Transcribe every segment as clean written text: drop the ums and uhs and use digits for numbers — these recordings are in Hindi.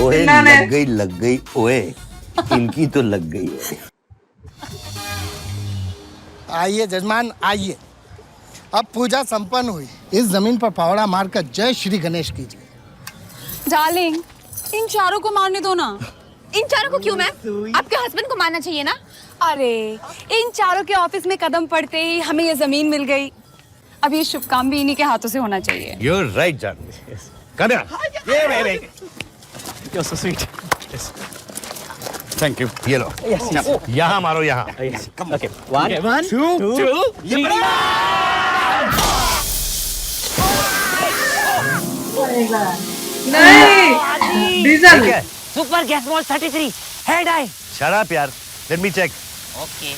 ओए लग गई ओए, इनकी तो लग गई है। आइए जजमान आइए, अब पूजा संपन्न हुई। इस जमीन पर फावड़ा मारकर जय श्री गणेश कीजिए। डार्लिंग, इन चारों को मारने दो ना। इन चारों को क्यों मैम? आपके हस्बैंड को मारना चाहिए ना। अरे इन चारों के ऑफिस में कदम पड़ते ही हमें ये जमीन मिल गई। अब ये शुभ काम भी इन्हीं के हाथों से होना चाहिए। You're right, जान। कन्या, ये मेरे। You're so sweet. Yes. Thank you. ये लो। Yes. यहाँ मारो यहाँ। Okay. One, two, three. नहीं, diesel. Super gas mall 33 head आई। Shut up यार। Let me check. Okay.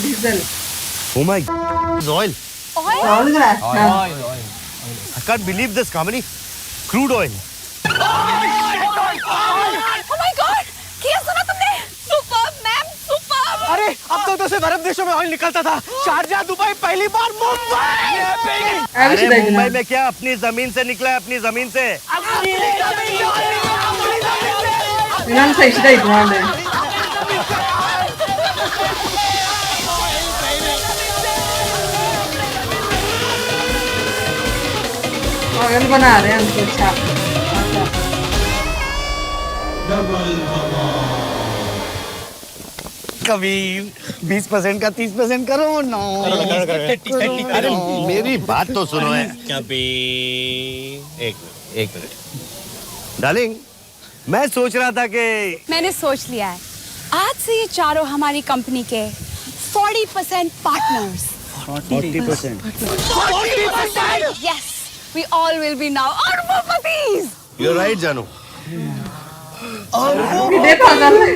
Diesel. Oh my God, oil. Oil glass. I can't believe this, Kamini. Crude oil. Oh my God! क्या सुना तुमने? Super ma'am, super! अरे अब तो से अरब देशों में ऑयल निकलता था। शारजा, दुबई, पहली बार मुंबई। अरे मुंबई में क्या, अपनी जमीन से निकला है, अपनी जमीन से। इन्होंने सही से इतना दे। ऑयल बना रहे हैं हमको। अच्छा कभी 20% का 30% करो ना। अरे मेरी बात तो सुनो है। कभी एक मिनट डार्लिंग, मैं सोच रहा था कि मैंने सोच लिया है, आज से ये चारों हमारी कंपनी के 40% partners. 40%। Yes, we all will be now अरबपतिस। You're right, जानू। कितने पागल है।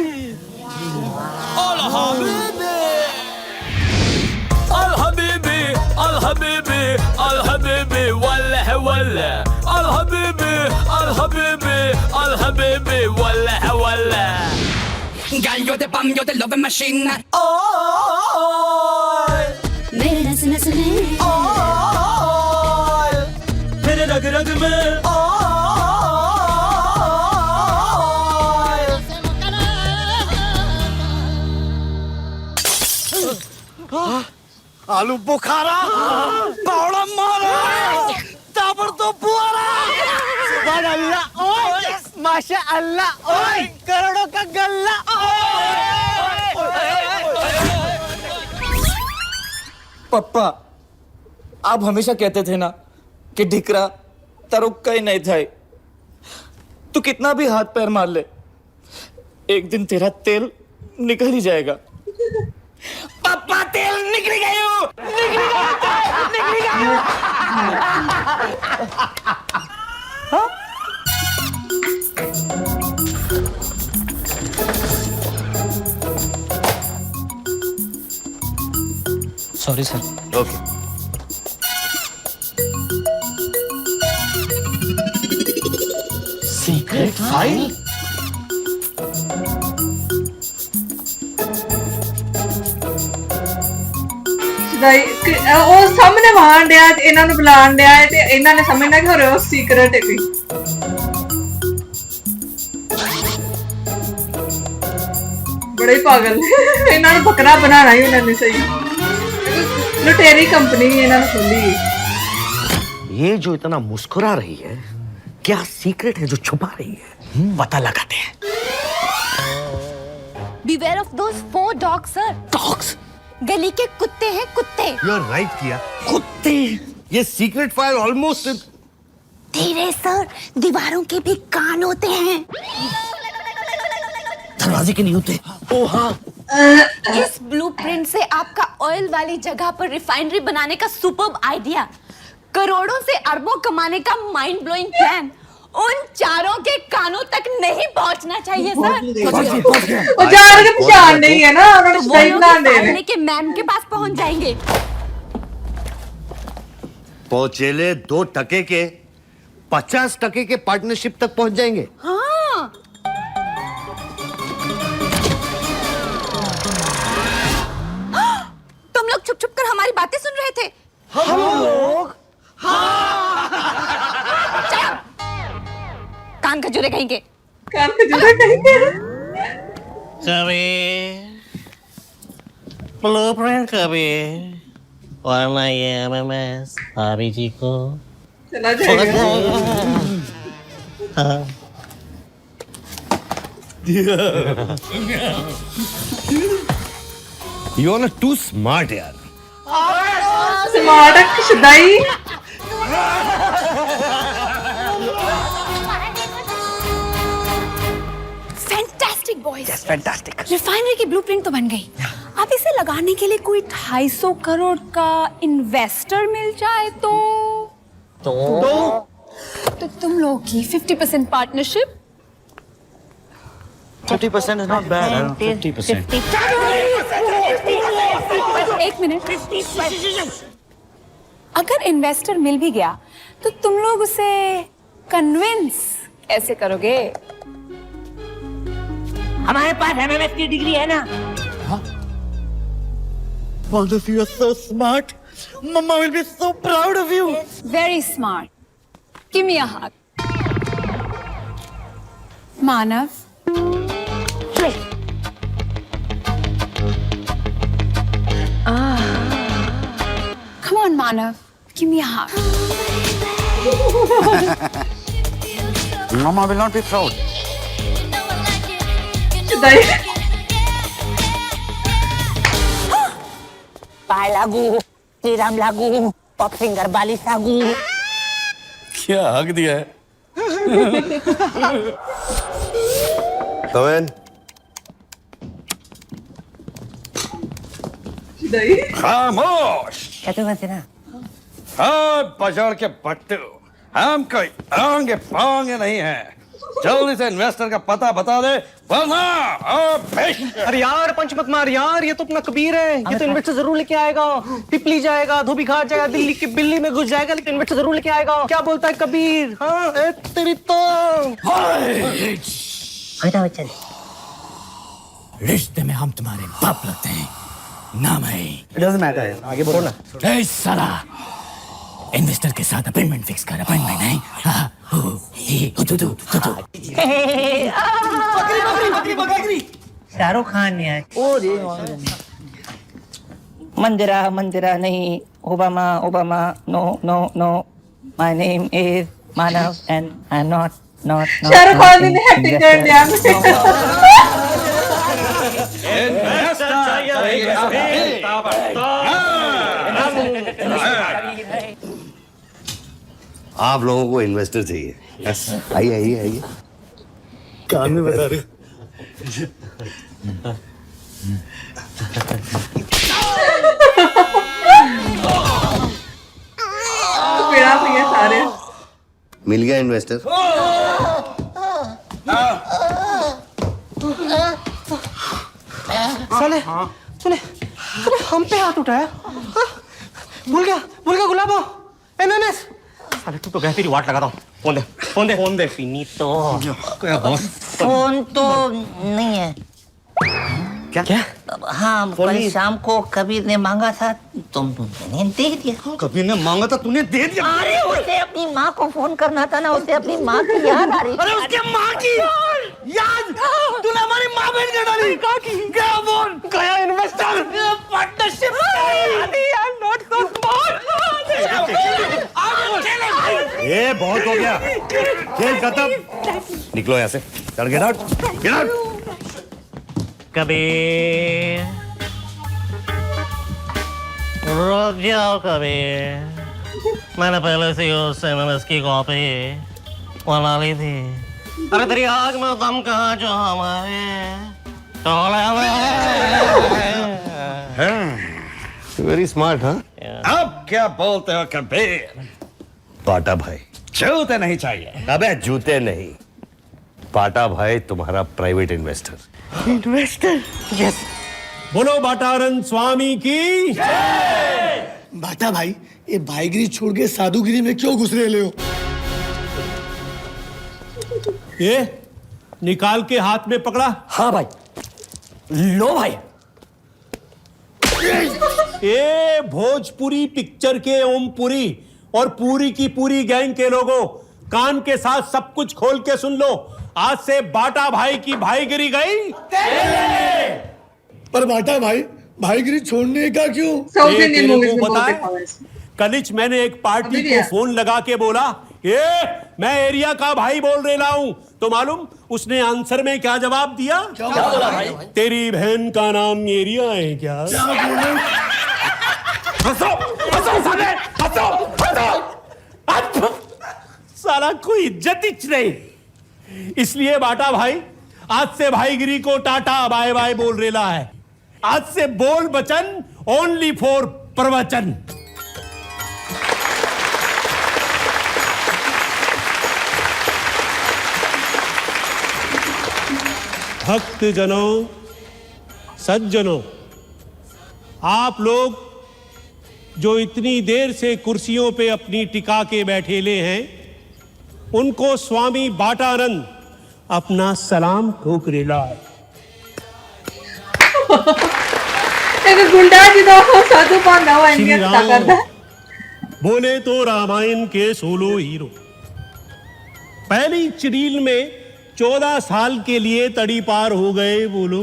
Girl, you're the bomb, you're the loving machine. मेरे नस नस में मेरे रग रग में आलू बुखारा, पावड़ा मारा, ताबड़ तो बुआरा। सुभान अल्लाह, ओए माशा अल्लाह, ओए करोड़ों का गल्ला। पप्पा, आप हमेशा कहते थे ना कि ढिकरा तरुक्का ही नहीं था। तू कितना भी हाथ पैर मार ले, एक दिन तेरा तेल निकल ही जाएगा। पापा, तेल निकल गया, निकल गया। Sorry sir. Okay. Secret file. ਉਹ ਸਾਹਮਣੇ ਵਾਹਣ ਡਿਆ ਤੇ ਇਹਨਾਂ ਨੂੰ ਬੁਲਾਣ ਡਿਆ ਹੈ ਤੇ ਇਹਨਾਂ ਨੇ ਸਮਝਣਾ ਕਿ ਹੋਰੇ ਉਹ ਸੀਕ੍ਰੇਟ ਹੈ ਕੋਈ। ਬੜੇ ਪਾਗਲ ਇਹਨਾਂ ਨੂੰ ਬੱਕਰਾ ਬਣਾਣਾ ਹੀ ਉਹਨਾਂ ਨੇ। ਸਹੀ लुटेरी कंपनी इन्होंने खोली। ये जो इतना मुस्कुरा रही है, क्या सीक्रेट है जो छुपा रही है? पता लगाते हैं। Beware of those 4 dogs, sir. Dogs? गली के कुत्ते हैं, कुत्ते। You're right किया, कुत्ते। ये सीक्रेट फाइल ऑलमोस्ट। धीरे सर, दीवारों के भी कान होते हैं। दरवाजे के नहीं होते। ओ हाँ। इस ब्लूप्रिंट से आपका ऑयल वाली जगह पर रिफाइनरी बनाने का सुपर्ब आइडिया, करोड़ों से अरबों कमाने का माइंड ब्लोइंग प्लान उन चारों के कानों तक नहीं पहुंचना चाहिए सर। वो चार के पहचान नहीं है ना, उन्होंने तो सही ना दे रहे। के मैम के पास पहुंच जाएंगे। पहुंचेले 2 टके के 50 टके के पार्टनरशिप तक पहुंच जाएंगे। हाँ, तुम लोग छुप छुप कर हमारी बातें सुन रहे थे। हम लोग? हाँ। कान खजूरे कहेंगे। कान खजूरे कहेंगे। कभी ब्लूप्रिंट कभी वरना ये एमएमएस भाभी जी को चला जाएगा। हाँ। You are not too smart यार. स्मार्ट शुदाई। Fantastic boys. Yes, fantastic. Refinery की ब्लूप्रिंट तो बन गई। अब इसे लगाने के लिए कोई 250 करोड़ का इन्वेस्टर मिल जाए तो तुम लोगों की 50% पार्टनरशिप। 50% is not bad. 50%. एक मिनट। अगर इन्वेस्टर मिल भी गया तो तुम लोग उसे कन्विंस कैसे करोगे? हमारे पास एमएमएस की डिग्री है ना। Both of you are so smart. Mama will be so proud of you. Very smart. Give me a hug. Manav. Come on, Manav. Give me a hug. Mama will not be proud. शुदाई। पाय लागू, श्रीराम लागू, पॉप सिंगर बाली सागू। क्या हक दिया है? Come in. शुदाई। खामोश. कहते वैसे ना। हाथ पछाड़ के पट्टू. हम कोई आंगे पांगे नहीं है. जल्दी से इन्वेस्टर का पता बता दे वरना अरे यार पंच मत मार यार, ये तो अपना कबीर है। ये तो इन्वेस्टर जरूर लेके आएगा। पिपली जाएगा, धोबी घाट जाएगा, दिल्ली की बिल्ली में घुस जाएगा, लेकिन इन्वेस्टर जरूर लेके आएगा। क्या बोलता है कबीर? हाँ तेरी तो अमिताभ बच्चन। रिश्ते में हम तुम्हारे बाप लगते हैं, नाम है। It doesn't matter यार, आगे बोलो ना। ए साला, इन्वेस्टर के साथ अपॉइंटमेंट फिक्स कर। अपॉइंटमेंट नहीं। शाहरुख खान यार। मंदिरा मंदिरा नहीं, Obama Obama, no no no, my name is Manav and I am not Shahrukh Khan ने एक्टिंग कर दिया। आप लोगों को इन्वेस्टर चाहिए. यस, आइए आइए आइए. कान में बता रहे. पीड़ा भी है सारे। मिल गया इन्वेस्टर. साले तूने हम पे हाथ उठाया? हाँ? भूल गया गुलाबो। एमएमएस। साले तू तो गया, तेरी वाट लगाता हूँ। फोन दे फिनितो। क्या बॉस? फोन तो नहीं है। क्या? हाँ, कल शाम को कबीर ने मांगा था, तुमने दे दिया। कबीर ने मांगा था, तूने दे दिया. अरे उसे अपनी माँ को फोन करना था ना, उसे अपनी माँ की याद आ रही। अरे उसके माँ की याद. तूने हमारी माँ बहन के डाली. गया फोन. गया investor. Partnership. Not so smart. ये बहुत हो गया. खेल खत्म. निकलो यहाँ से. चल get out. Get out. Kabir रुक जाओ कबीर, मैंने पहले से उस एमएमएस की कॉपी बना ली थी। अरे तेरी आग में दम कहाँ जो हमारे वेरी स्मार्ट. हाँ, अब क्या बोलते हो कबीर? पाटा भाई जूते नहीं चाहिए. अबे जूते नहीं, पाटा भाई तुम्हारा प्राइवेट इन्वेस्टर. इन्वेस्टर? यस. बोलो बाटारन स्वामी की. बाटा भाई, ये भाईगिरी छोड़ के साधुगिरी में क्यों घुस रहे हो? ये निकाल के हाथ में पकड़ा. हाँ भाई. लो भाई. ये भोजपुरी पिक्चर के ओमपुरी और पूरी की पूरी गैंग के लोगों, कान के साथ सब कुछ खोल के सुन लो। आज से बाटा भाई की भाईगिरी गई। पर बाटा भाई भाईगिरी छोड़ने का क्यों? साउथ ये इंडियन तेरे मूवीज को में पता बहुत है? देखा हुआ है इसको। कलिच मैंने एक पार्टी अभी भी को है। फोन लगा के बोला, ये मैं एरिया का भाई बोल रहा हूं। तो मालूम उसने आंसर में क्या जवाब दिया? क्या बोला भाई? तेरी बहन का नाम एरिया है क्या? हंसो हंसो साले, हंसो हंसो। साला कोई इज्जत ही नहीं। इसलिए बाटा भाई आज से भाईगिरी को टाटा बाय बाय बोल रेला है। आज से बोल बचन ओनली फॉर प्रवचन। भक्त जनों, सज्जनों, आप लोग जो इतनी देर से कुर्सियों पे अपनी टिका के बैठेले हैं, उनको स्वामी बाटानंद अपना सलाम ठोक रेला है। एक गुंडा जी तो साधु पांडा हुआ श्री इनके राम करता बोले तो रामायण के सोलो हीरो। पहली चिरील में 14 साल के लिए तड़ी पार हो गए बोलो।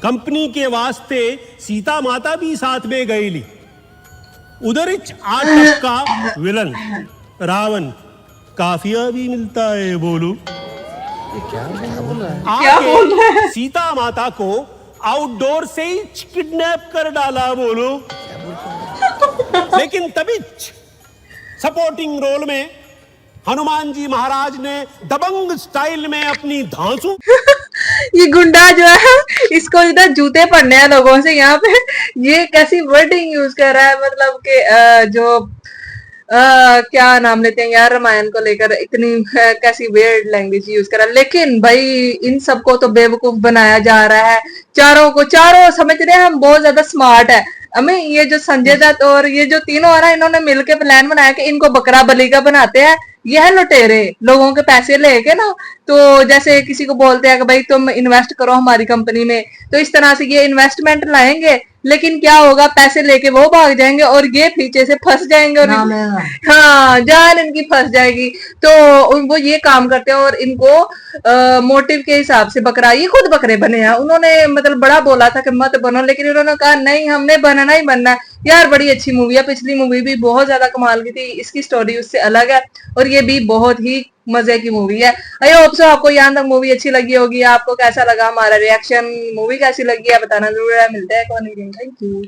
कंपनी के वास्ते सीता माता भी साथ में गई ली। उधर 8 का विलन रावण काफिया भी मिलता है बोलो। क्या बोल आके सीता माता को आउटडोर से ही किडनैप कर डाला बोलो। लेकिन तभी सपोर्टिंग रोल में हनुमान जी महाराज ने दबंग स्टाइल में अपनी धांसू। ये गुंडा जो है इसको इधर जूते पड़ने हैं लोगों से। यहाँ पे ये कैसी वर्डिंग यूज कर रहा है, मतलब कि जो क्या नाम लेते हैं यार, रामायण को लेकर इतनी कैसी वेयर्ड लैंग्वेज यूज कर रहा है। लेकिन भाई इन सबको तो बेवकूफ बनाया जा रहा है। चारों समझ रहे हैं हम बहुत ज्यादा स्मार्ट है। हमें ये जो संजय दत्त और ये जो तीनों है ना, इन्होंने मिलकर प्लान बनाया कि इनको बकरा बली का बनाते हैं। यह लुटेरे लोगों के पैसे लेके ना, तो जैसे किसी को बोलते हैं कि भाई तुम इन्वेस्ट करो हमारी कंपनी में, तो इस तरह से ये इन्वेस्टमेंट लाएंगे। लेकिन क्या होगा, पैसे लेके वो भाग जाएंगे और ये पीछे से फंस जाएंगे और हाँ जान इनकी फंस जाएगी। तो वो ये काम करते हैं और इनको मोटिव के हिसाब से बकरा, ये खुद बकरे बने हैं। उन्होंने मतलब बड़ा बोला था कि मत बनो, लेकिन उन्होंने कहा नहीं हमने बनना ही बनना है। यार बड़ी अच्छी मूवी है। पिछली मूवी भी बहुत ज्यादा कमाल की थी, इसकी स्टोरी उससे अलग है और ये भी बहुत ही मजे की मूवी है। आई होप सो आपको यहाँ तक मूवी अच्छी लगी होगी। आपको कैसा लगा हमारा रिएक्शन, मूवी कैसी लगी है बताना जरूर है। मिलते हैं कौन। Thank you.